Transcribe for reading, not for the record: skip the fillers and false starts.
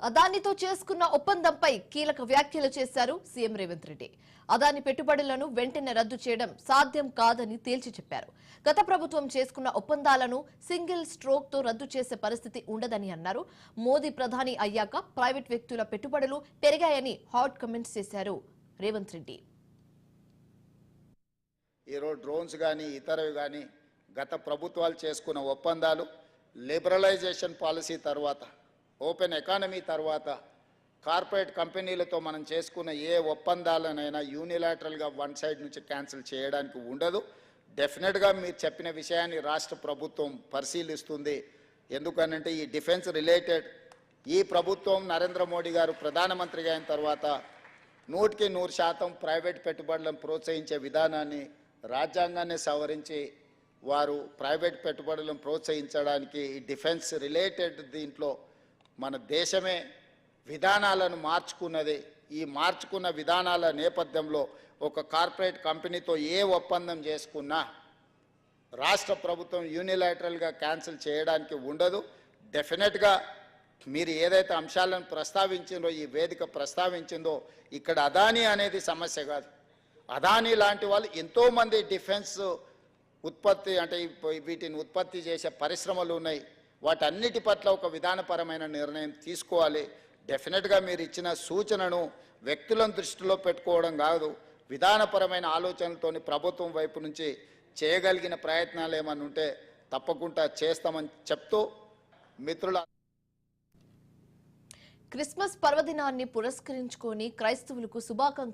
అదానితో చేసుకున్న ఒప్పందంపై కీలక వ్యాఖ్యలు చేశారు సీఎం రేవంత్ రెడ్డి. అదాని పెట్టుబడులను వెంటనే రద్దు చేయడం సాధ్యం కాదని తేల్చి చెప్పారు. గత ప్రభుత్వం చేసుకున్న ఒప్పందాలను సింగిల్ స్ట్రోక్ తో రద్దు చేసే పరిస్థితి ఉండదని అన్నారు. మోదీ ప్రధాని అయ్యాక ప్రైవేట్ వ్యక్తుల పెట్టుబడులు పెరిగాయని హాట్ కామెంట్స్ చేశారు రేవంత్ రెడ్డి. ఈరోజు డ్రోన్స్ కానీ ఇతరవి కానీ గత ప్రభుత్వాలు చేసుకున్న ఒప్పందాలు లిబరలైజేషన్ పాలసీ తర్వాత ఓపెన్ ఎకానమీ తర్వాత కార్పొరేట్ కంపెనీలతో మనం చేసుకున్న ఏ ఒప్పందాలనైనా యూనిలాటరల్గా వన్ సైడ్ నుంచి క్యాన్సిల్ చేయడానికి ఉండదు. డెఫినెట్గా మీరు చెప్పిన విషయాన్ని రాష్ట్ర ప్రభుత్వం పరిశీలిస్తుంది. ఎందుకనంటే ఈ డిఫెన్స్ రిలేటెడ్ ఈ ప్రభుత్వం నరేంద్ర మోడీ గారు ప్రధానమంత్రిగా అయిన తర్వాత 100% ప్రైవేట్ పెట్టుబడులను ప్రోత్సహించే విధానాన్ని రాజ్యాంగాన్ని సవరించి వారు ప్రైవేట్ పెట్టుబడులను ప్రోత్సహించడానికి ఈ డిఫెన్స్ రిలేటెడ్ దీంట్లో మన దేశమే విధానాలను మార్చుకున్నది. ఈ మార్చుకున్న విధానాల నేపథ్యంలో ఒక కార్పొరేట్ కంపెనీతో ఏ ఒప్పందం చేసుకున్నా రాష్ట్ర ప్రభుత్వం యూనిలాటరల్గా క్యాన్సిల్ చేయడానికి ఉండదు. డెఫినెట్గా మీరు ఏదైతే అంశాలను ప్రస్తావించిందో ఈ వేదిక ప్రస్తావించిందో ఇక్కడ అదానీ అనేది సమస్య కాదు. అదానీ లాంటి వాళ్ళు ఎంతోమంది డిఫెన్స్ ఉత్పత్తి అంటే వీటిని ఉత్పత్తి చేసే పరిశ్రమలు ఉన్నాయి. వాటన్నిటి పట్ల ఒక విధానపరమైన నిర్ణయం తీసుకోవాలి. డెఫినెట్గా మీరు ఇచ్చిన సూచనను వ్యక్తులను దృష్టిలో పెట్టుకోవడం కాదు, విధానపరమైన ఆలోచనలతోని ప్రభుత్వం వైపు నుంచి చేయగలిగిన ప్రయత్నాలు ఏమన్నా ఉంటే తప్పకుండా చేస్తామని చెప్తూ మిత్రుల క్రిస్మస్ పర్వదినాన్ని పురస్కరించుకొని క్రైస్తవులకు శుభాకాంక్షలు